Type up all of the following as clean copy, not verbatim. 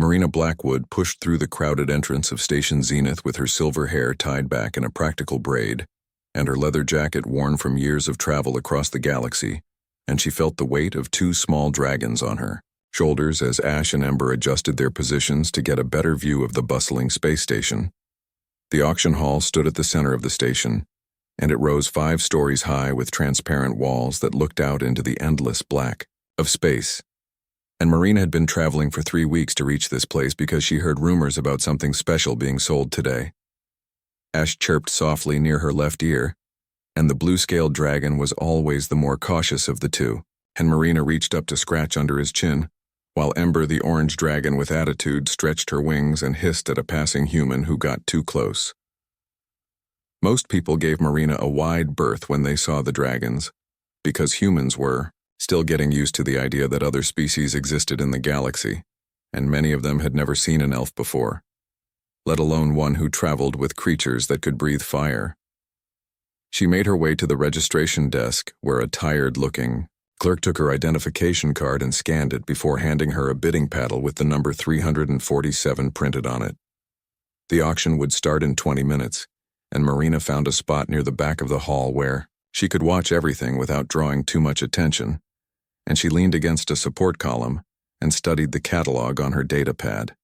Marina Blackwood pushed through the crowded entrance of Station Zenith with her silver hair tied back in a practical braid, and her leather jacket worn from years of travel across the galaxy, and she felt the weight of two small dragons on her shoulders as Ash and Ember adjusted their positions to get a better view of the bustling space station. The auction hall stood at the center of the station, and it rose 5 stories high with transparent walls that looked out into the endless black of space. And Marina had been traveling for 3 weeks to reach this place because she heard rumors about something special being sold today. Ash chirped softly near her left ear, and the blue-scaled dragon was always the more cautious of the two, and Marina reached up to scratch under his chin, while Ember, the orange dragon with attitude, stretched her wings and hissed at a passing human who got too close. Most people gave Marina a wide berth when they saw the dragons, because humans were still getting used to the idea that other species existed in the galaxy, and many of them had never seen an elf before, let alone one who traveled with creatures that could breathe fire. She made her way to the registration desk, where a tired-looking clerk took her identification card and scanned it before handing her a bidding paddle with the number 347 printed on it. The auction would start in 20 minutes, and Marina found a spot near the back of the hall where she could watch everything without drawing too much attention, and she leaned against a support column and studied the catalog on her data pad.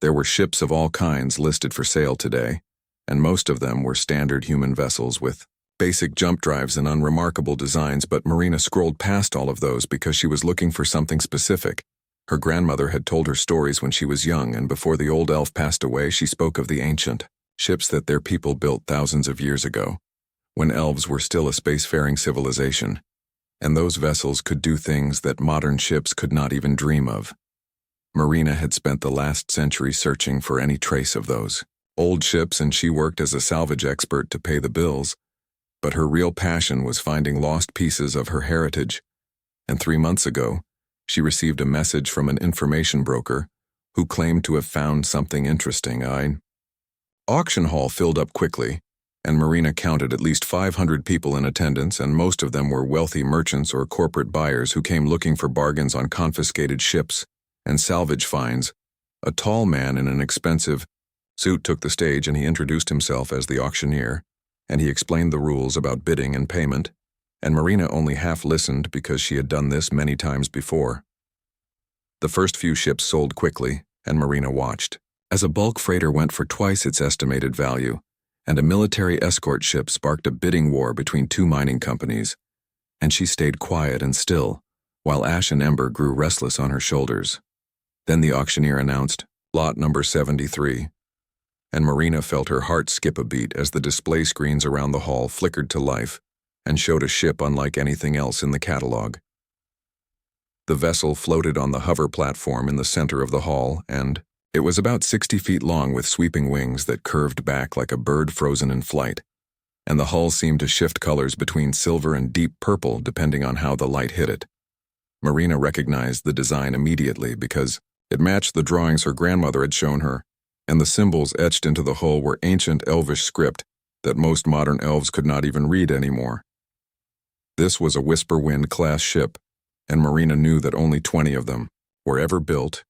There were ships of all kinds listed for sale today, and most of them were standard human vessels with basic jump drives and unremarkable designs, but Marina scrolled past all of those because she was looking for something specific. Her grandmother had told her stories when she was young, and before the old elf passed away, she spoke of the ancient ships that their people built thousands of years ago, when elves were still a spacefaring civilization, and those vessels could do things that modern ships could not even dream of. Marina had spent the last century searching for any trace of those old ships, and she worked as a salvage expert to pay the bills, but her real passion was finding lost pieces of her heritage, and 3 months ago, she received a message from an information broker who claimed to have found something interesting. Auction hall filled up quickly, and Marina counted at least 500 people in attendance, and most of them were wealthy merchants or corporate buyers who came looking for bargains on confiscated ships and salvage finds. A tall man in an expensive suit took the stage, and he introduced himself as the auctioneer, and he explained the rules about bidding and payment, and Marina only half listened because she had done this many times before. The first few ships sold quickly, and Marina watched as a bulk freighter went for twice its estimated value, and a military escort ship sparked a bidding war between 2 mining companies, and she stayed quiet and still, while Ash and Ember grew restless on her shoulders. Then the auctioneer announced, "Lot number 73." And Marina felt her heart skip a beat as the display screens around the hall flickered to life and showed a ship unlike anything else in the catalog. The vessel floated on the hover platform in the center of the hall, and it was about 60 feet long with sweeping wings that curved back like a bird frozen in flight, and the hull seemed to shift colors between silver and deep purple depending on how the light hit it. Marina recognized the design immediately because it matched the drawings her grandmother had shown her, and the symbols etched into the hull were ancient elvish script that most modern elves could not even read anymore. This was a Whisper Wind-class ship, and Marina knew that only 20 of them were ever built,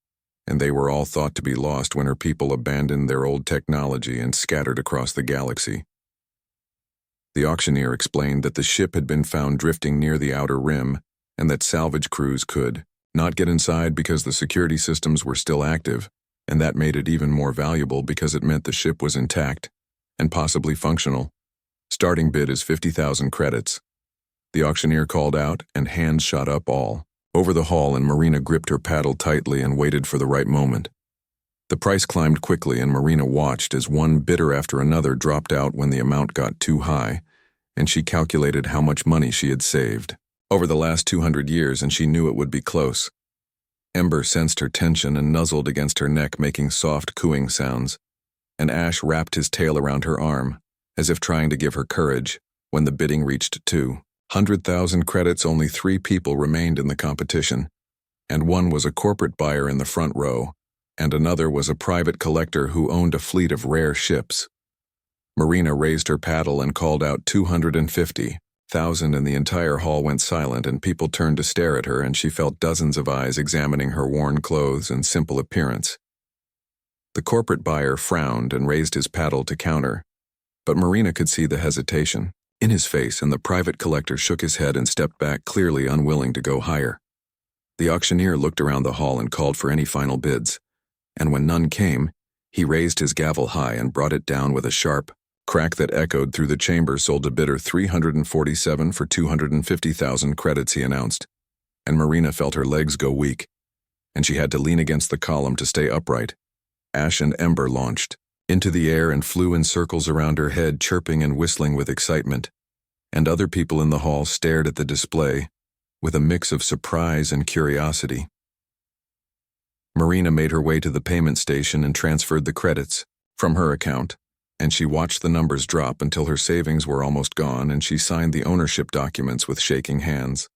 and they were all thought to be lost when her people abandoned their old technology and scattered across the galaxy. The auctioneer explained that the ship had been found drifting near the outer rim, and that salvage crews could not get inside because the security systems were still active, and that made it even more valuable because it meant the ship was intact and possibly functional. Starting bid is 50,000 credits. The auctioneer called out, and hands shot up all over the hall, and Marina gripped her paddle tightly and waited for the right moment. The price climbed quickly, and Marina watched as one bidder after another dropped out when the amount got too high, and she calculated how much money she had saved over the last 200 years, and she knew it would be close. Ember sensed her tension and nuzzled against her neck, making soft cooing sounds, and Ash wrapped his tail around her arm, as if trying to give her courage. When the bidding reached 200,000 credits, only 3 people remained in the competition, and one was a corporate buyer in the front row, and another was a private collector who owned a fleet of rare ships. Marina raised her paddle and called out 250, thousand, and the entire hall went silent, and people turned to stare at her, and she felt dozens of eyes examining her worn clothes and simple appearance. The corporate buyer frowned and raised his paddle to counter, but Marina could see the hesitation in his face, and the private collector shook his head and stepped back, clearly unwilling to go higher. The auctioneer looked around the hall and called for any final bids, and when none came, he raised his gavel high and brought it down with a sharp crack that echoed through the chamber. Sold a bidder 347 for 250,000 credits, he announced, and Marina felt her legs go weak, and she had to lean against the column to stay upright. Ash and Ember launched into the air and flew in circles around her head, chirping and whistling with excitement, and other people in the hall stared at the display with a mix of surprise and curiosity. Marina made her way to the payment station and transferred the credits from her account, and she watched the numbers drop until her savings were almost gone, and she signed the ownership documents with shaking hands.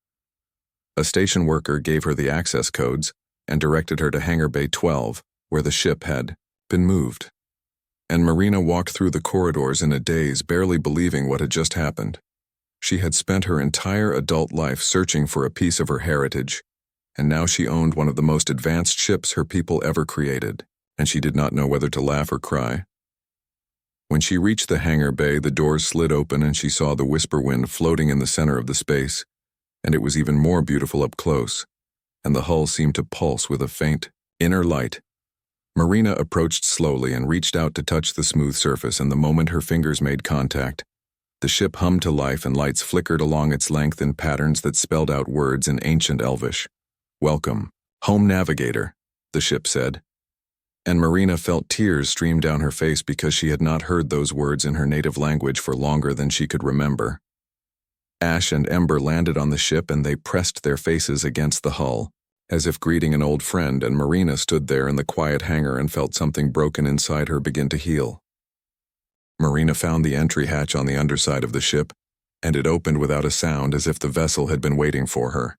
A station worker gave her the access codes and directed her to Hangar Bay 12, where the ship had been moved. And Marina walked through the corridors in a daze, barely believing what had just happened. She had spent her entire adult life searching for a piece of her heritage, and now she owned one of the most advanced ships her people ever created, and she did not know whether to laugh or cry. When she reached the hangar bay, the doors slid open and she saw the Whisper Wind floating in the center of the space, and it was even more beautiful up close, and the hull seemed to pulse with a faint inner light. Marina approached slowly and reached out to touch the smooth surface, and the moment her fingers made contact, the ship hummed to life and lights flickered along its length in patterns that spelled out words in ancient Elvish. "Welcome, home navigator," the ship said. And Marina felt tears stream down her face because she had not heard those words in her native language for longer than she could remember. Ash and Ember landed on the ship and they pressed their faces against the hull, as if greeting an old friend, and Marina stood there in the quiet hangar and felt something broken inside her begin to heal. Marina found the entry hatch on the underside of the ship, and it opened without a sound, as if the vessel had been waiting for her,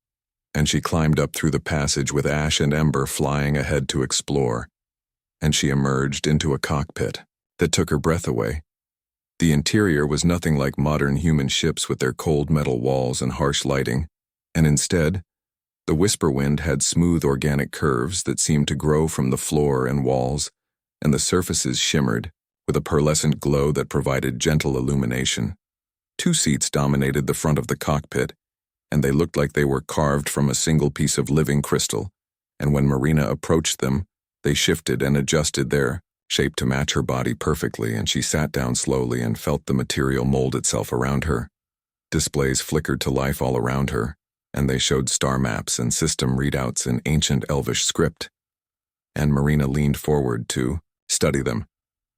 and she climbed up through the passage with Ash and Ember flying ahead to explore, and she emerged into a cockpit that took her breath away. The interior was nothing like modern human ships with their cold metal walls and harsh lighting, and instead, the Whisper Wind had smooth organic curves that seemed to grow from the floor and walls, and the surfaces shimmered with a pearlescent glow that provided gentle illumination. 2 seats dominated the front of the cockpit, and they looked like they were carved from a single piece of living crystal, and when Marina approached them, they shifted and adjusted their shape to match her body perfectly, and she sat down slowly and felt the material mold itself around her. Displays flickered to life all around her, and they showed star maps and system readouts in ancient Elvish script. And Marina leaned forward to study them,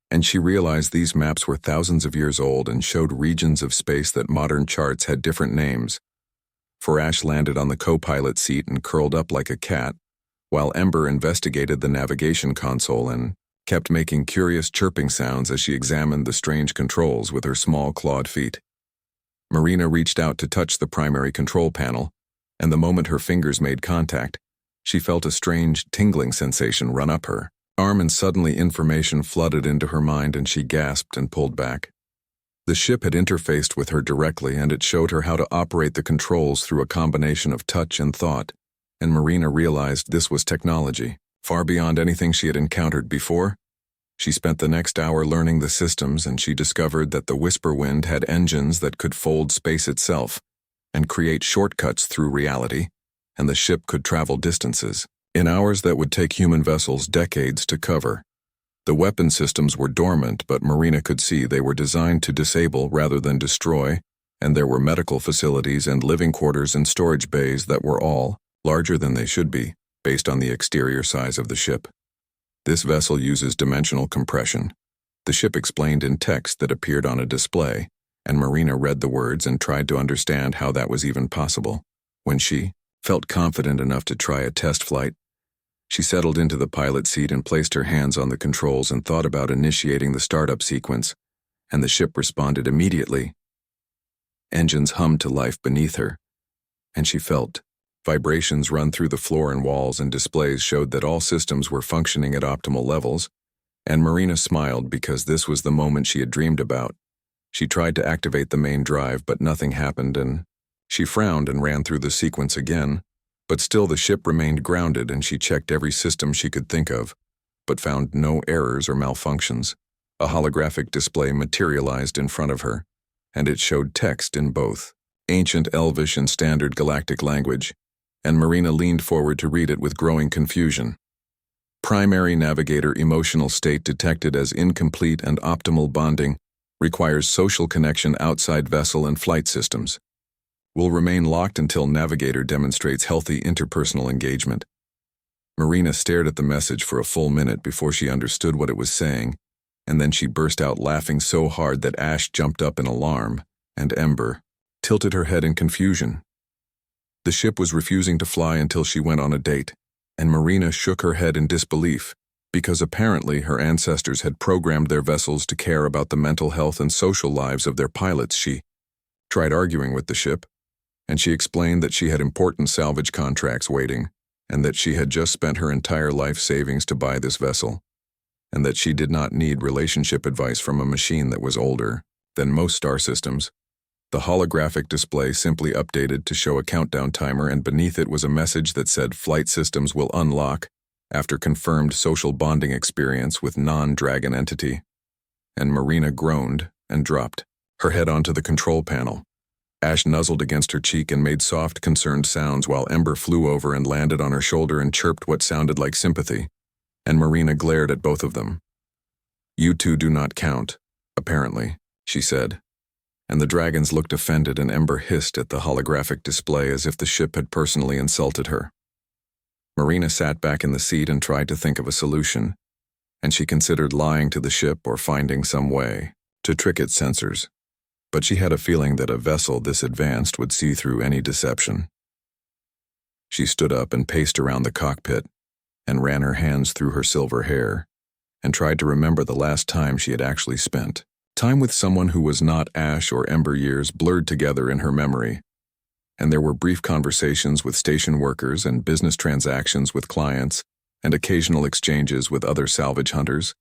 and she realized these maps were thousands of years old and showed regions of space that modern charts had different names. For Ash landed on the co-pilot seat and curled up like a cat, while Ember investigated the navigation console and kept making curious chirping sounds as she examined the strange controls with her small clawed feet. Marina reached out to touch the primary control panel, and the moment her fingers made contact, she felt a strange tingling sensation run up her arm, and suddenly information flooded into her mind and she gasped and pulled back. The ship had interfaced with her directly, and it showed her how to operate the controls through a combination of touch and thought, and Marina realized this was technology far beyond anything she had encountered before. She spent the next hour learning the systems, and she discovered that the Whisper Wind had engines that could fold space itself and create shortcuts through reality, and the ship could travel distances in hours that would take human vessels decades to cover. The weapon systems were dormant, but Marina could see they were designed to disable rather than destroy, and there were medical facilities and living quarters and storage bays that were all larger than they should be, based on the exterior size of the ship. This vessel uses dimensional compression, the ship explained in text that appeared on a display, and Marina read the words and tried to understand how that was even possible. When she felt confident enough to try a test flight, she settled into the pilot seat and placed her hands on the controls and thought about initiating the startup sequence, and the ship responded immediately. Engines hummed to life beneath her, and she felt vibrations run through the floor and walls, and displays showed that all systems were functioning at optimal levels, and Marina smiled because this was the moment she had dreamed about. She tried to activate the main drive, but nothing happened, and she frowned and ran through the sequence again. But still the ship remained grounded, and she checked every system she could think of, but found no errors or malfunctions. A holographic display materialized in front of her, and it showed text in both ancient Elvish and standard galactic language, and Marina leaned forward to read it with growing confusion. Primary navigator emotional state detected as incomplete, and optimal bonding requires social connection outside vessel and flight systems. Will remain locked until navigator demonstrates healthy interpersonal engagement. Marina stared at the message for a full minute before she understood what it was saying, and then she burst out laughing so hard that Ash jumped up in alarm, and Ember tilted her head in confusion. The ship was refusing to fly until she went on a date, and Marina shook her head in disbelief, because apparently her ancestors had programmed their vessels to care about the mental health and social lives of their pilots. She tried arguing with the ship, and she explained that she had important salvage contracts waiting, and that she had just spent her entire life savings to buy this vessel, and that she did not need relationship advice from a machine that was older than most star systems. The holographic display simply updated to show a countdown timer, and beneath it was a message that said flight systems will unlock after confirmed social bonding experience with non-dragon entity. And Marina groaned and dropped her head onto the control panel. Ash nuzzled against her cheek and made soft, concerned sounds, while Ember flew over and landed on her shoulder and chirped what sounded like sympathy, and Marina glared at both of them. "You two do not count, apparently," she said. And the dragons looked offended, and Ember hissed at the holographic display as if the ship had personally insulted her. Marina sat back in the seat and tried to think of a solution, and she considered lying to the ship or finding some way to trick its sensors. But she had a feeling that a vessel this advanced would see through any deception. She stood up and paced around the cockpit, and ran her hands through her silver hair, and tried to remember the last time she had actually spent time with someone who was not Ash or Ember. Years blurred together in her memory, and there were brief conversations with station workers and business transactions with clients and occasional exchanges with other salvage hunters,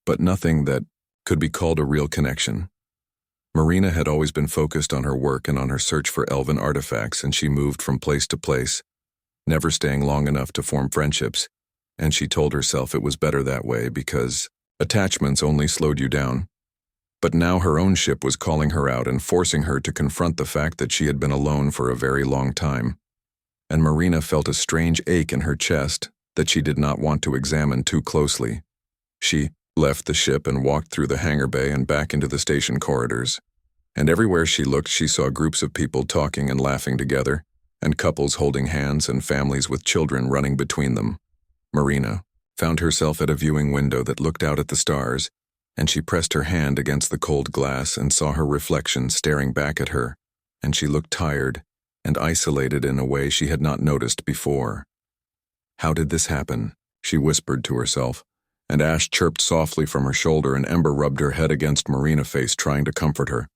but nothing that could be called a real connection. Marina had always been focused on her work and on her search for elven artifacts, and she moved from place to place, never staying long enough to form friendships, and she told herself it was better that way because attachments only slowed you down. But now her own ship was calling her out and forcing her to confront the fact that she had been alone for a very long time, and Marina felt a strange ache in her chest that she did not want to examine too closely. She left the ship and walked through the hangar bay and back into the station corridors, and everywhere she looked she saw groups of people talking and laughing together, and couples holding hands and families with children running between them. Marina found herself at a viewing window that looked out at the stars, and she pressed her hand against the cold glass and saw her reflection staring back at her, and she looked tired and isolated in a way she had not noticed before. "How did this happen?" she whispered to herself, and Ash chirped softly from her shoulder, and Ember rubbed her head against Marina's face, trying to comfort her.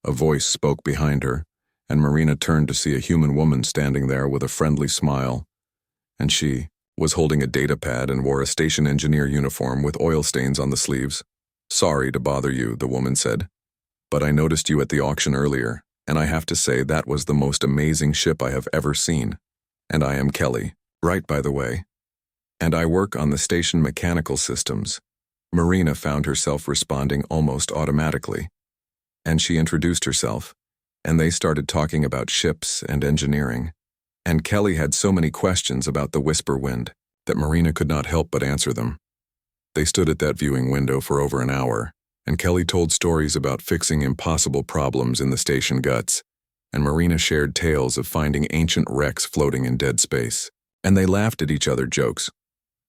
A voice spoke behind her, and Marina turned to see a human woman standing there with a friendly smile, and she was holding a data pad and wore a station engineer uniform with oil stains on the sleeves. "Sorry to bother you," the woman said, "but I noticed you at the auction earlier, and I have to say that was the most amazing ship I have ever seen. And I am Kelly, right by the way. And I work on the station mechanical systems." Marina found herself responding almost automatically, and she introduced herself, and they started talking about ships and engineering. And Kelly had so many questions about the Whisper Wind that Marina could not help but answer them. They stood at that viewing window for over an hour, and Kelly told stories about fixing impossible problems in the station guts, and Marina shared tales of finding ancient wrecks floating in dead space, and they laughed at each other jokes.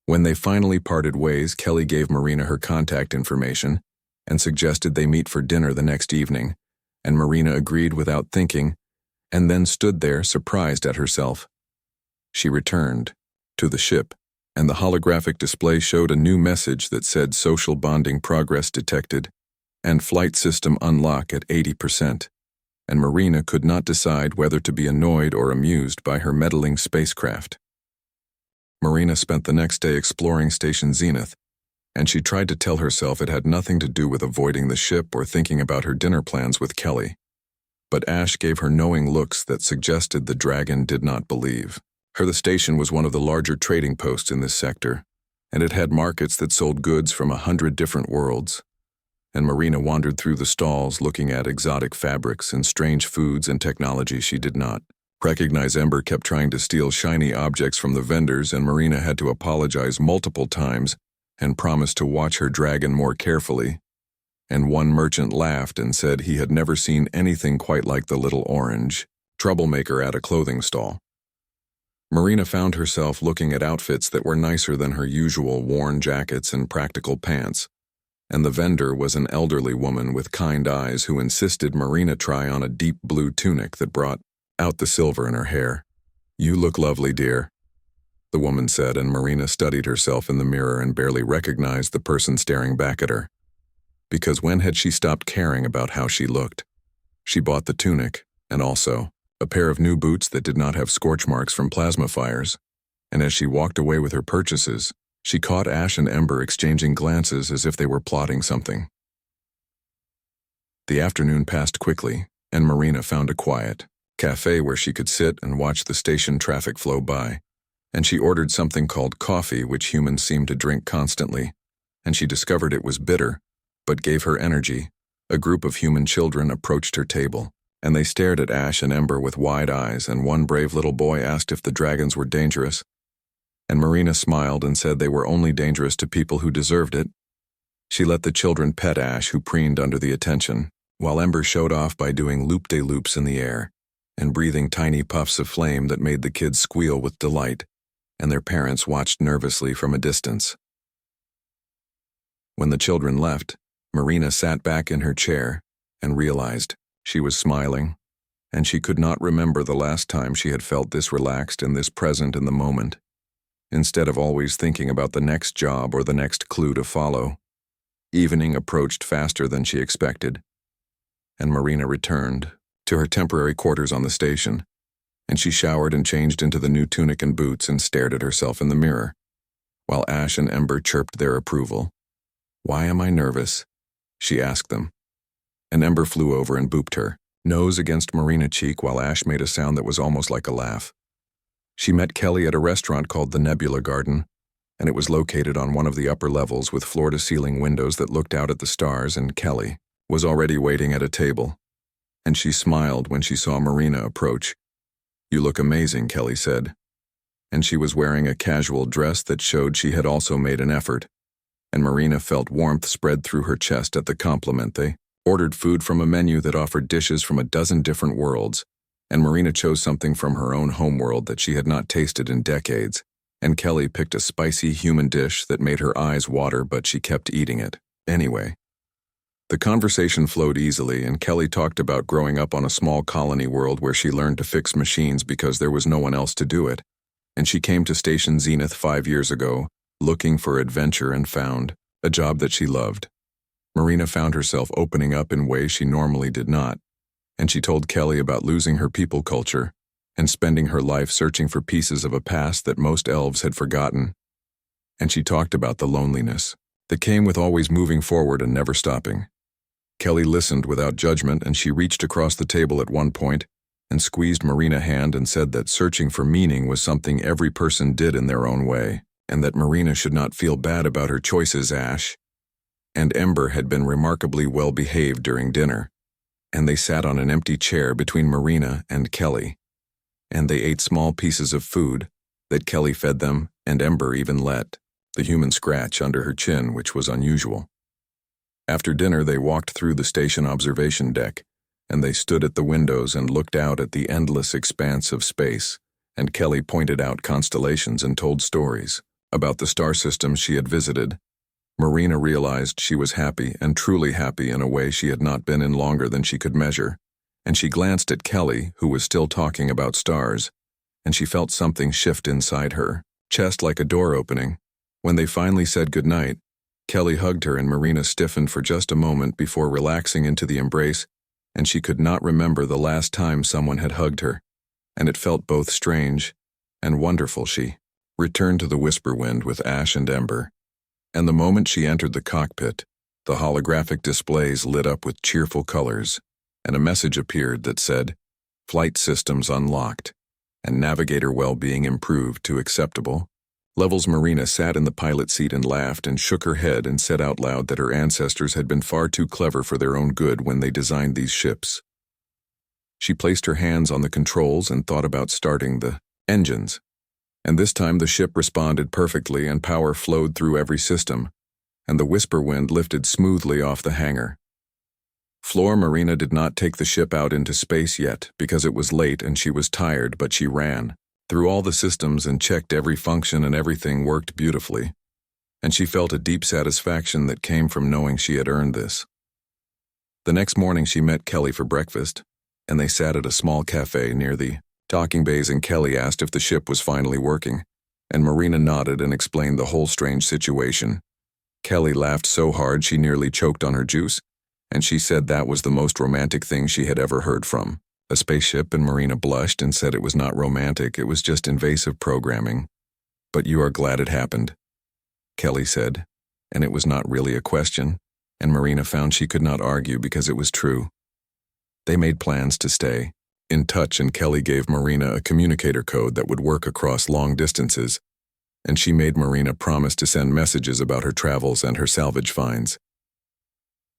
When they finally parted ways, Kelly gave Marina her contact information and suggested they meet for dinner the next evening, and Marina agreed without thinking, and then stood there surprised at herself. She returned to the ship, and the holographic display showed a new message that said social bonding progress detected and flight system unlock at 80%, and Marina could not decide whether to be annoyed or amused by her meddling spacecraft. Marina spent the next day exploring Station Zenith, and she tried to tell herself it had nothing to do with avoiding the ship or thinking about her dinner plans with Kelly. But Ash gave her knowing looks that suggested the dragon did not believe. The station was one of the larger trading posts in this sector, and it had markets that sold goods from 100 different worlds. And Marina wandered through the stalls looking at exotic fabrics and strange foods and technology she did not recognize. Ember kept trying to steal shiny objects from the vendors, and Marina had to apologize multiple times and promise to watch her dragon more carefully. And one merchant laughed and said he had never seen anything quite like the little orange troublemaker at a clothing stall. Marina found herself looking at outfits that were nicer than her usual worn jackets and practical pants, and the vendor was an elderly woman with kind eyes who insisted Marina try on a deep blue tunic that brought out the silver in her hair. "You look lovely, dear," the woman said, and Marina studied herself in the mirror and barely recognized the person staring back at her. Because when had she stopped caring about how she looked? She bought the tunic, and also a pair of new boots that did not have scorch marks from plasma fires, and as she walked away with her purchases, she caught Ash and Ember exchanging glances as if they were plotting something. The afternoon passed quickly, and Marina found a quiet cafe where she could sit and watch the station traffic flow by, and she ordered something called coffee, which humans seemed to drink constantly, and she discovered it was bitter, but gave her energy. A group of human children approached her table, and they stared at Ash and Ember with wide eyes, and one brave little boy asked if the dragons were dangerous, and Marina smiled and said they were only dangerous to people who deserved it. She let the children pet Ash, who preened under the attention, while Ember showed off by doing loop-de-loops in the air and breathing tiny puffs of flame that made the kids squeal with delight, and their parents watched nervously from a distance. When the children left, Marina sat back in her chair and realized she was smiling, and she could not remember the last time she had felt this relaxed and this present in the moment, instead of always thinking about the next job or the next clue to follow. Evening approached faster than she expected, and Marina returned to her temporary quarters on the station, and she showered and changed into the new tunic and boots and stared at herself in the mirror, while Ash and Ember chirped their approval. "Why am I nervous?" she asked them, and Ember flew over and booped her nose against Marina's cheek while Ash made a sound that was almost like a laugh. She met Kelly at a restaurant called the Nebula Garden, and it was located on one of the upper levels with floor-to-ceiling windows that looked out at the stars, and Kelly was already waiting at a table, and she smiled when she saw Marina approach. "You look amazing," Kelly said, and she was wearing a casual dress that showed she had also made an effort, and Marina felt warmth spread through her chest at the compliment. They ordered food from a menu that offered dishes from a dozen different worlds, and Marina chose something from her own homeworld that she had not tasted in decades, and Kelly picked a spicy human dish that made her eyes water, but she kept eating it anyway. The conversation flowed easily, and Kelly talked about growing up on a small colony world where she learned to fix machines because there was no one else to do it, and she came to Station Zenith 5 years ago, looking for adventure, and found a job that she loved. Marina found herself opening up in ways she normally did not, and she told Kelly about losing her people culture and spending her life searching for pieces of a past that most elves had forgotten. And she talked about the loneliness that came with always moving forward and never stopping. Kelly listened without judgment, and she reached across the table at one point and squeezed Marina's hand and said that searching for meaning was something every person did in their own way, and that Marina should not feel bad about her choices. Ash and Ember had been remarkably well behaved during dinner, and they sat on an empty chair between Marina and Kelly, and they ate small pieces of food that Kelly fed them, and Ember even let the human scratch under her chin, which was unusual. After dinner, they walked through the station observation deck, and they stood at the windows and looked out at the endless expanse of space, and Kelly pointed out constellations and told stories about the star systems she had visited. Marina realized she was happy, and truly happy in a way she had not been in longer than she could measure, and she glanced at Kelly, who was still talking about stars, and she felt something shift inside her chest like a door opening. When they finally said goodnight, Kelly hugged her, and Marina stiffened for just a moment before relaxing into the embrace, and she could not remember the last time someone had hugged her, and it felt both strange and wonderful. She returned to the Whisper Wind with Ash and Ember, And the moment she entered the cockpit, the holographic displays lit up with cheerful colors, and a message appeared that said, "Flight systems unlocked, and navigator well-being improved to acceptable." Levels. Marina sat in the pilot seat and laughed and shook her head and said out loud that her ancestors had been far too clever for their own good when they designed these ships. She placed her hands on the controls and thought about starting the engines. And this time the ship responded perfectly and power flowed through every system, and the whisper wind lifted smoothly off the hangar. Marina did not take the ship out into space yet because it was late and she was tired, but she ran through all the systems and checked every function, and everything worked beautifully. And she felt a deep satisfaction that came from knowing she had earned this. The next morning she met Kelly for breakfast, and they sat at a small cafe near the docking bays, and Kelly asked if the ship was finally working, and Marina nodded and explained the whole strange situation. Kelly laughed so hard she nearly choked on her juice, and she said that was the most romantic thing she had ever heard from a spaceship, and Marina blushed and said it was not romantic, it was just invasive programming. "But you are glad it happened," Kelly said, and it was not really a question, and Marina found she could not argue because it was true. They made plans to stay in touch, and Kelly gave Marina a communicator code that would work across long distances, and she made Marina promise to send messages about her travels and her salvage finds.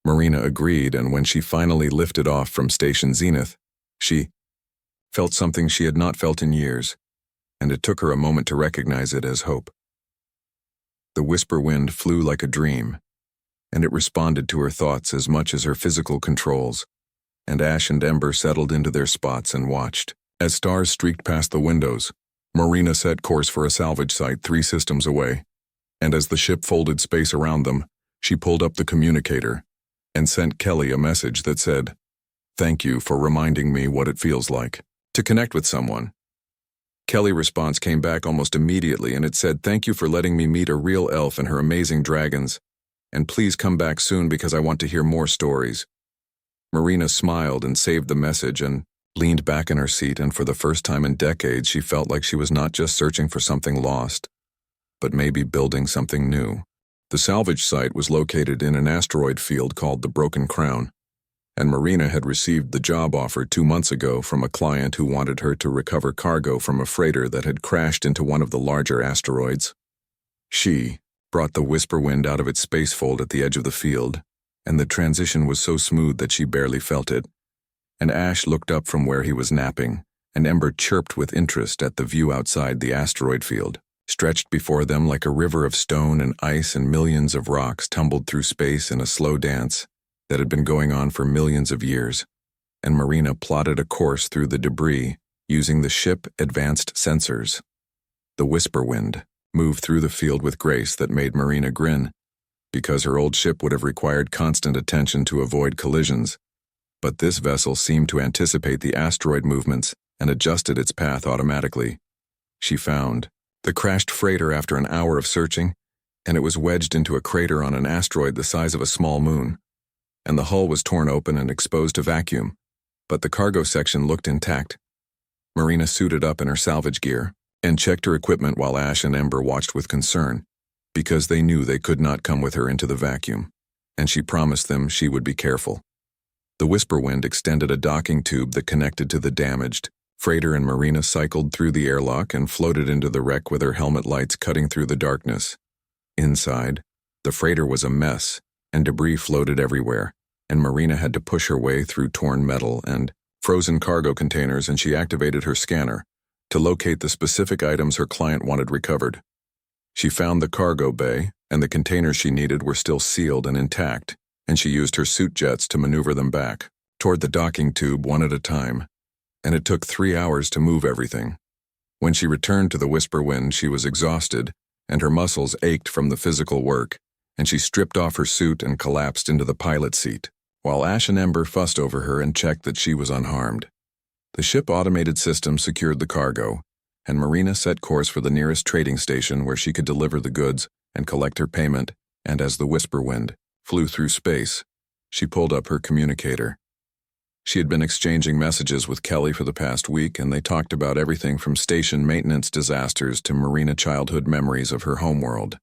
Marina agreed, and when she finally lifted off from Station Zenith, she felt something she had not felt in years, and it took her a moment to recognize it as hope. The whisper wind flew like a dream, and it responded to her thoughts as much as her physical controls, and Ash and Ember settled into their spots and watched. As stars streaked past the windows, Marina set course for a salvage site 3 systems away, and as the ship folded space around them, she pulled up the communicator and sent Kelly a message that said, "Thank you for reminding me what it feels like to connect with someone." Kelly's response came back almost immediately, and it said, "Thank you for letting me meet a real elf and her amazing dragons, and please come back soon because I want to hear more stories." Marina smiled and saved the message and leaned back in her seat, and for the first time in decades she felt like she was not just searching for something lost, but maybe building something new. The salvage site was located in an asteroid field called the Broken Crown, and Marina had received the job offer 2 months ago from a client who wanted her to recover cargo from a freighter that had crashed into one of the larger asteroids. She brought the whisper wind out of its spacefold at the edge of the field, and the transition was so smooth that she barely felt it. And Ash looked up from where he was napping, and Ember chirped with interest at the view outside the asteroid field. Stretched before them like a river of stone and ice, and millions of rocks tumbled through space in a slow dance that had been going on for millions of years, and Marina plotted a course through the debris using the ship's advanced sensors. The whisper wind moved through the field with grace that made Marina grin, because her old ship would have required constant attention to avoid collisions, but this vessel seemed to anticipate the asteroid movements and adjusted its path automatically. She found the crashed freighter after an hour of searching, and it was wedged into a crater on an asteroid the size of a small moon, and the hull was torn open and exposed to vacuum, but the cargo section looked intact. Marina suited up in her salvage gear and checked her equipment while Ash and Ember watched with concern, because they knew they could not come with her into the vacuum, and she promised them she would be careful. The whisper wind extended a docking tube that connected to the damaged freighter, and Marina cycled through the airlock and floated into the wreck with her helmet lights cutting through the darkness. Inside, the freighter was a mess, and debris floated everywhere, and Marina had to push her way through torn metal and frozen cargo containers, and she activated her scanner to locate the specific items her client wanted recovered. She found the cargo bay, and the containers she needed were still sealed and intact, and she used her suit jets to maneuver them back toward the docking tube one at a time, and it took 3 hours to move everything. When she returned to the whisper wind, she was exhausted, and her muscles ached from the physical work, and she stripped off her suit and collapsed into the pilot's seat, while Ash and Ember fussed over her and checked that she was unharmed. The ship automated system secured the cargo, and Marina set course for the nearest trading station where she could deliver the goods and collect her payment, and as the whisper wind flew through space, she pulled up her communicator. She had been exchanging messages with Kelly for the past week, and they talked about everything from station maintenance disasters to Marina childhood memories of her homeworld.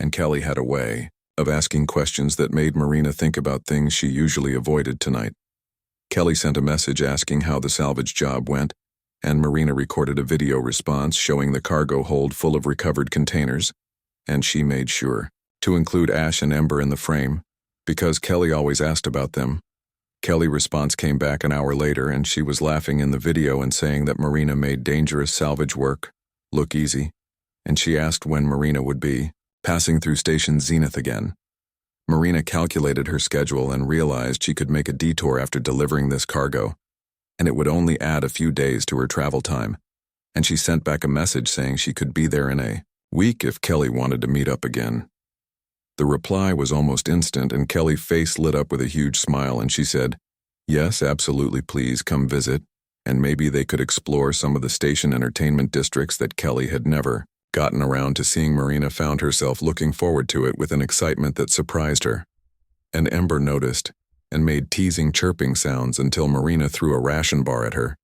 and Kelly had a way of asking questions that made Marina think about things she usually avoided tonight. Kelly sent a message asking how the salvage job went, and Marina recorded a video response showing the cargo hold full of recovered containers, and she made sure to include Ash and Ember in the frame, because Kelly always asked about them. Kelly's response came back an hour later, and she was laughing in the video and saying that Marina made dangerous salvage work look easy, and she asked when Marina would be passing through Station Zenith again. Marina calculated her schedule and realized she could make a detour after delivering this cargo, and it would only add a few days to her travel time, and she sent back a message saying she could be there in a week if Kelly wanted to meet up again. The reply was almost instant, and Kelly's face lit up with a huge smile, and she said, "Yes, absolutely, please come visit," and maybe they could explore some of the station entertainment districts that Kelly had never gotten around to seeing. Marina found herself looking forward to it with an excitement that surprised her. And Ember noticed and made teasing chirping sounds until Marina threw a ration bar at her.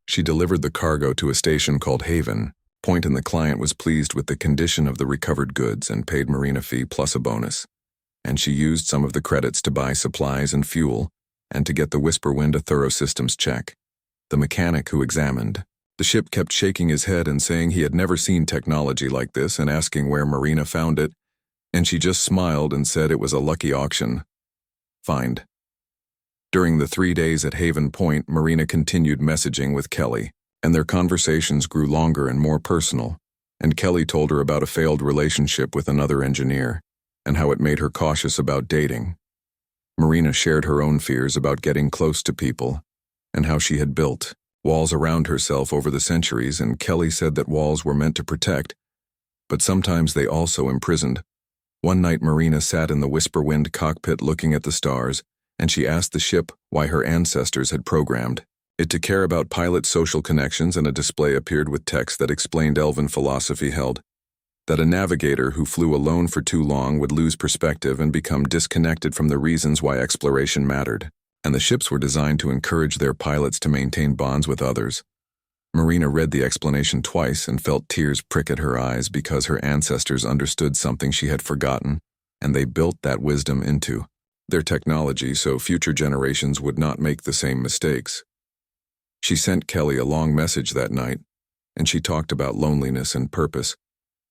She delivered the cargo to a station called Haven Point, and the client was pleased with the condition of the recovered goods and paid Marina a fee plus a bonus. And she used some of the credits to buy supplies and fuel and to get the Whisperwind a thorough systems check. The mechanic who examined the ship kept shaking his head and saying he had never seen technology like this and asking where Marina found it, and she just smiled and said it was a lucky auction find. During the 3 days at Haven Point, Marina continued messaging with Kelly, and their conversations grew longer and more personal, and Kelly told her about a failed relationship with another engineer and how it made her cautious about dating. Marina shared her own fears about getting close to people and how she had built walls around herself over the centuries, and Kelly said that walls were meant to protect, but sometimes they also imprisoned. One night Marina sat in the Whisperwind cockpit looking at the stars, and she asked the ship why her ancestors had programmed it to care about pilot social connections, and a display appeared with text that explained Elven philosophy held that a navigator who flew alone for too long would lose perspective and become disconnected from the reasons why exploration mattered, and the ships were designed to encourage their pilots to maintain bonds with others. Marina read the explanation twice and felt tears prick at her eyes because her ancestors understood something she had forgotten, and they built that wisdom into their technology so future generations would not make the same mistakes. She sent Kelly a long message that night, and she talked about loneliness and purpose,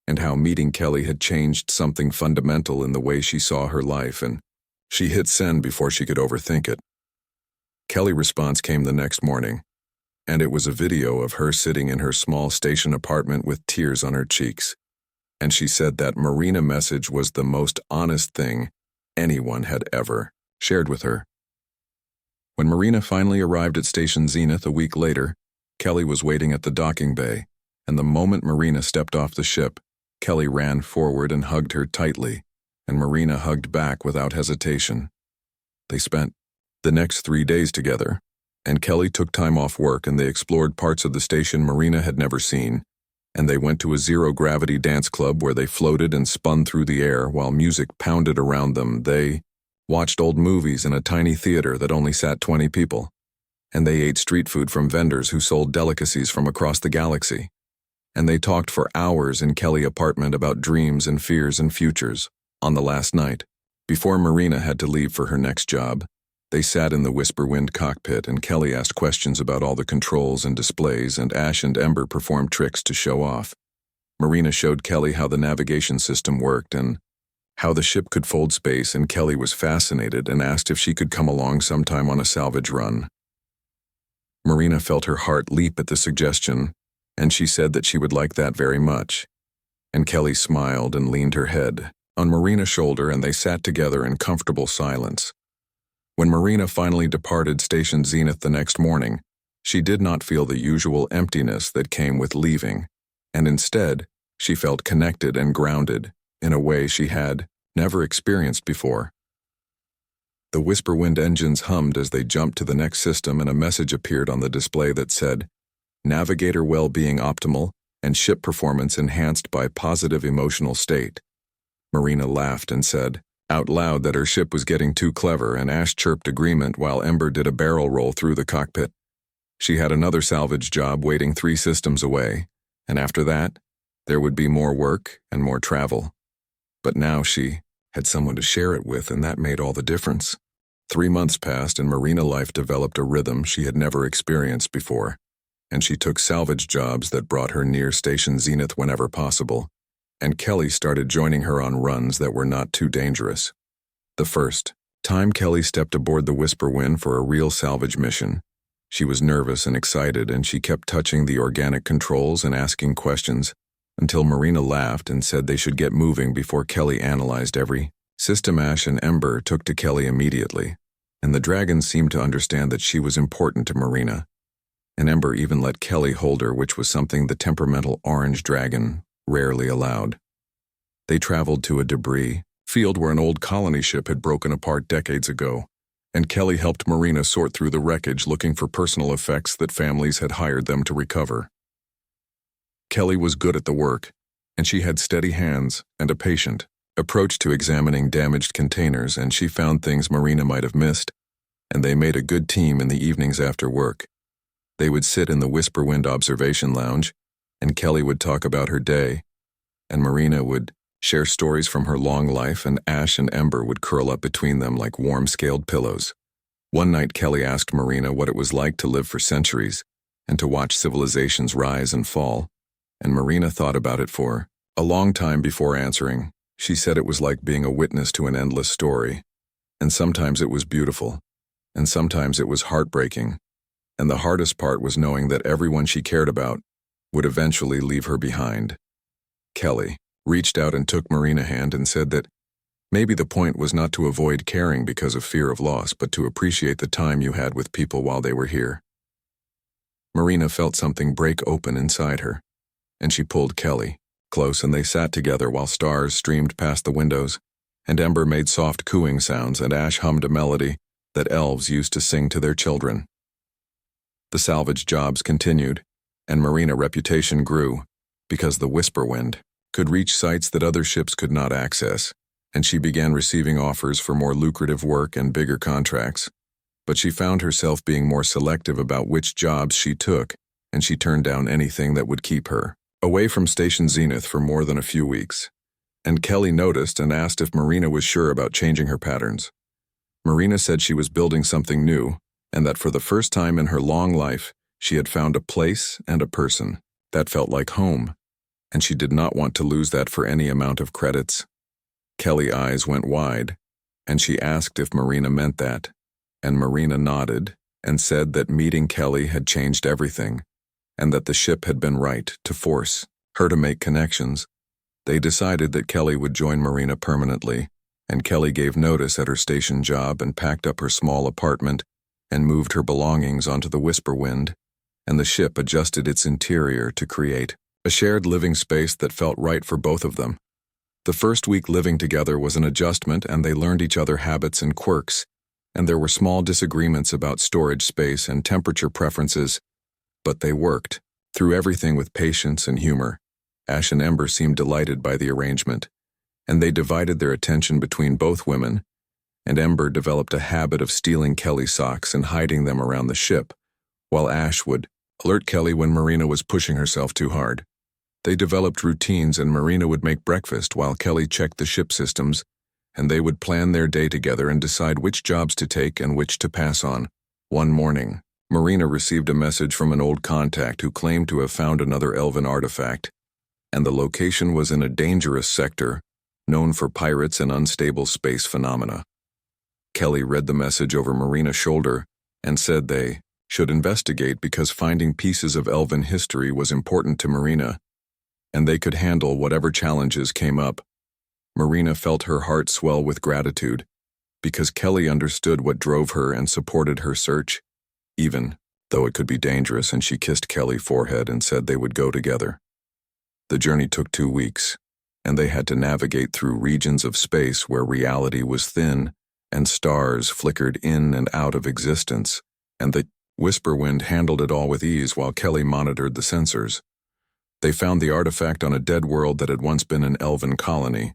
and how meeting Kelly had changed something fundamental in the way she saw her life, and she hit send before she could overthink it. Kelly's response came the next morning, and it was a video of her sitting in her small station apartment with tears on her cheeks, and she said that Marina message was the most honest thing anyone had ever shared with her. When Marina finally arrived at Station Zenith a week later, Kelly was waiting at the docking bay, and the moment Marina stepped off the ship, Kelly ran forward and hugged her tightly, and Marina hugged back without hesitation. They spent the next 3 days together, and Kelly took time off work and they explored parts of the station Marina had never seen, and they went to a zero-gravity dance club where they floated and spun through the air while music pounded around them. They watched old movies in a tiny theater that only sat 20 people, and they ate street food from vendors who sold delicacies from across the galaxy, and they talked for hours in Kelly's apartment about dreams and fears and futures. On the last night, before Marina had to leave for her next job, they sat in the Whisperwind cockpit, and Kelly asked questions about all the controls and displays, and Ash and Ember performed tricks to show off. Marina showed Kelly how the navigation system worked and how the ship could fold space, and Kelly was fascinated and asked if she could come along sometime on a salvage run. Marina felt her heart leap at the suggestion, and she said that she would like that very much. And Kelly smiled and leaned her head on Marina's shoulder, and they sat together in comfortable silence. When Marina finally departed Station Zenith the next morning, she did not feel the usual emptiness that came with leaving, and instead, she felt connected and grounded in a way she had never experienced before. The Whisperwind engines hummed as they jumped to the next system, and a message appeared on the display that said, "Navigator well-being optimal and ship performance enhanced by positive emotional state." Marina laughed and said out loud that her ship was getting too clever, and Ash chirped agreement while Ember did a barrel roll through the cockpit. She had another salvage job waiting 3 systems away, and after that, there would be more work and more travel. But now she had someone to share it with, and that made all the difference. 3 months passed, and marina life developed a rhythm she had never experienced before, and she took salvage jobs that brought her near Station Zenith whenever possible, and Kelly started joining her on runs that were not too dangerous. The first time Kelly stepped aboard the Whisperwind for a real salvage mission, she was nervous and excited, and she kept touching the organic controls and asking questions until Marina laughed and said they should get moving before Kelly analyzed every system. Ash and Ember took to Kelly immediately, and the dragons seemed to understand that she was important to Marina, and Ember even let Kelly hold her, which was something the temperamental orange dragon rarely allowed. They traveled to a debris field where an old colony ship had broken apart decades ago, and Kelly helped Marina sort through the wreckage looking for personal effects that families had hired them to recover. Kelly was good at the work, and she had steady hands and a patient approach to examining damaged containers, and she found things Marina might have missed, and they made a good team in the evenings after work. They would sit in the Whisperwind observation lounge, and Kelly would talk about her day, and Marina would share stories from her long life, and Ash and Ember would curl up between them like warm scaled pillows. One night Kelly asked Marina what it was like to live for centuries and to watch civilizations rise and fall, and Marina thought about it for a long time before answering. She said it was like being a witness to an endless story, and sometimes it was beautiful, and sometimes it was heartbreaking, and the hardest part was knowing that everyone she cared about would eventually leave her behind. Kelly reached out and took Marina's hand and said that maybe the point was not to avoid caring because of fear of loss, but to appreciate the time you had with people while they were here. Marina felt something break open inside her, and she pulled Kelly close, and they sat together while stars streamed past the windows, and Ember made soft cooing sounds, and Ash hummed a melody that elves used to sing to their children. The salvage jobs continued, and Marina's reputation grew because the Whisperwind could reach sites that other ships could not access, and she began receiving offers for more lucrative work and bigger contracts. But she found herself being more selective about which jobs she took, and she turned down anything that would keep her away from Station Zenith for more than a few weeks. And Kelly noticed and asked if Marina was sure about changing her patterns. Marina said she was building something new, and that for the first time in her long life, she had found a place and a person that felt like home, and she did not want to lose that for any amount of credits. Kelly's eyes went wide, and she asked if Marina meant that, and Marina nodded and said that meeting Kelly had changed everything, and that the ship had been right to force her to make connections. They decided that Kelly would join Marina permanently, and Kelly gave notice at her station job and packed up her small apartment and moved her belongings onto the Whisperwind, and the ship adjusted its interior to create a shared living space that felt right for both of them. The first week living together was an adjustment, and they learned each other's habits and quirks, and there were small disagreements about storage space and temperature preferences, but they worked through everything with patience and humor. Ash and Ember seemed delighted by the arrangement, and they divided their attention between both women, and Ember developed a habit of stealing Kelly's socks and hiding them around the ship, while Ash would alert Kelly when Marina was pushing herself too hard. They developed routines, and Marina would make breakfast while Kelly checked the ship systems, and they would plan their day together and decide which jobs to take and which to pass on. One morning, Marina received a message from an old contact who claimed to have found another elven artifact, and the location was in a dangerous sector known for pirates and unstable space phenomena. Kelly read the message over Marina's shoulder and said they should investigate because finding pieces of elven history was important to Marina, and they could handle whatever challenges came up. Marina felt her heart swell with gratitude because Kelly understood what drove her and supported her search, even though it could be dangerous, and she kissed Kelly's forehead and said they would go together. The journey took 2 weeks, and they had to navigate through regions of space where reality was thin and stars flickered in and out of existence, and the Whisperwind handled it all with ease while Kelly monitored the sensors. They found the artifact on a dead world that had once been an elven colony,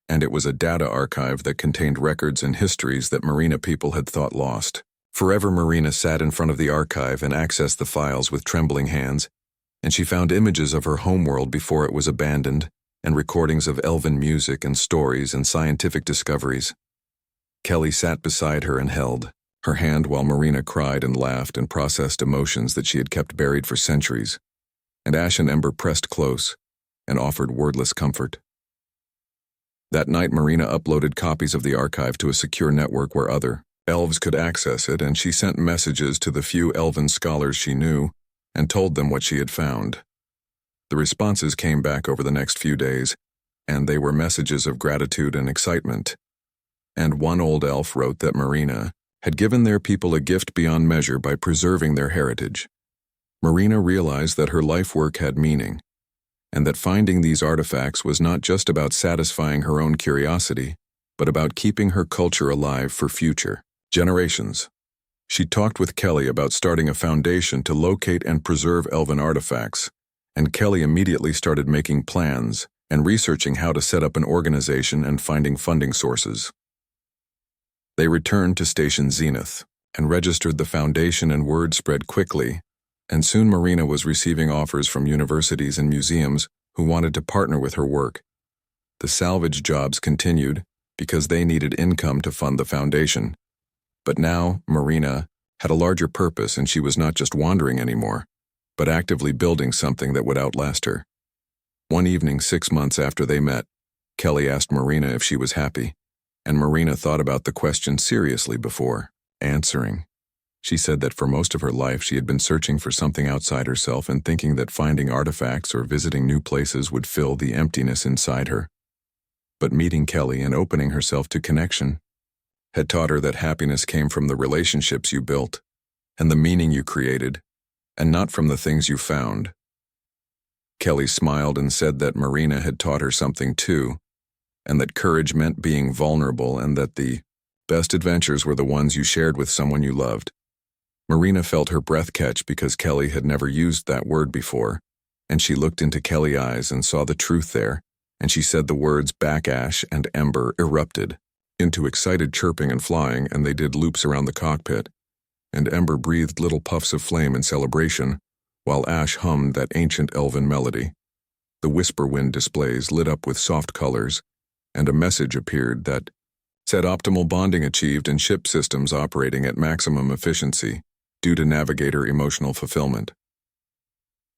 and it was a data archive that contained records and histories that Marina people had thought lost. Forever, Marina sat in front of the archive and accessed the files with trembling hands, and she found images of her homeworld before it was abandoned, and recordings of elven music and stories and scientific discoveries. Kelly sat beside her and held her hand while Marina cried and laughed and processed emotions that she had kept buried for centuries, and Ash and Ember pressed close and offered wordless comfort. That night, Marina uploaded copies of the archive to a secure network where other elves could access it, and she sent messages to the few elven scholars she knew and told them what she had found. The responses came back over the next few days, and they were messages of gratitude and excitement. And one old elf wrote that Marina had given their people a gift beyond measure by preserving their heritage. Marina realized that her life work had meaning, and that finding these artifacts was not just about satisfying her own curiosity, but about keeping her culture alive for future generations. She talked with Kelly about starting a foundation to locate and preserve elven artifacts, and Kelly immediately started making plans and researching how to set up an organization and finding funding sources. They returned to Station Zenith and registered the foundation, and word spread quickly, and soon Marina was receiving offers from universities and museums who wanted to partner with her work. The salvage jobs continued because they needed income to fund the foundation. But now Marina had a larger purpose, and she was not just wandering anymore, but actively building something that would outlast her. One evening, 6 months after they met, Kelly asked Marina if she was happy, and Marina thought about the question seriously before answering. She said that for most of her life she had been searching for something outside herself and thinking that finding artifacts or visiting new places would fill the emptiness inside her. But meeting Kelly and opening herself to connection had taught her that happiness came from the relationships you built and the meaning you created, and not from the things you found. Kelly smiled and said that Marina had taught her something too, and that courage meant being vulnerable, and that the best adventures were the ones you shared with someone you loved. Marina felt her breath catch because Kelly had never used that word before, and she looked into Kelly's eyes and saw the truth there, and she said the words back. Ash and Ember erupted into excited chirping and flying, and they did loops around the cockpit, and Ember breathed little puffs of flame in celebration, while Ash hummed that ancient elven melody. The whisper wind displays lit up with soft colors, and a message appeared that said optimal bonding achieved in ship systems operating at maximum efficiency due to navigator emotional fulfillment.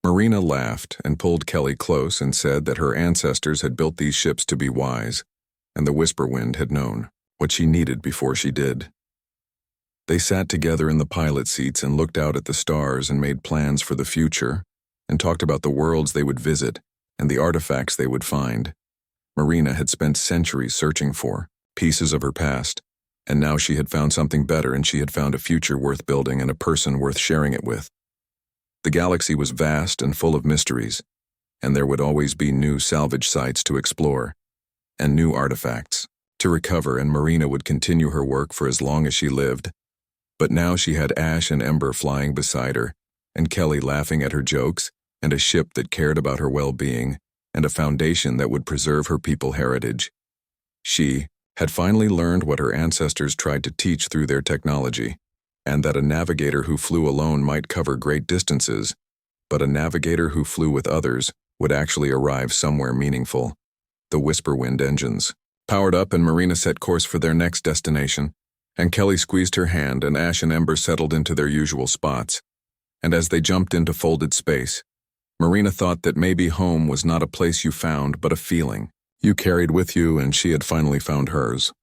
Marina laughed and pulled Kelly close and said that her ancestors had built these ships to be wise, and the whisper wind had known what she needed before she did. They sat together in the pilot seats and looked out at the stars and made plans for the future, and talked about the worlds they would visit and the artifacts they would find. Marina had spent centuries searching for pieces of her past, and now she had found something better, and she had found a future worth building and a person worth sharing it with. The galaxy was vast and full of mysteries, and there would always be new salvage sites to explore, and new artifacts to recover, and Marina would continue her work for as long as she lived. But now she had Ash and Ember flying beside her, and Kelly laughing at her jokes, and a ship that cared about her well-being, and a foundation that would preserve her people heritage. She had finally learned what her ancestors tried to teach through their technology, and that a navigator who flew alone might cover great distances, but a navigator who flew with others would actually arrive somewhere meaningful. The Whisper Wind engines powered up, and Marina set course for their next destination, and Kelly squeezed her hand, and Ash and Ember settled into their usual spots. And as they jumped into folded space, Marina thought that maybe home was not a place you found, but a feeling you carried with you, and she had finally found hers.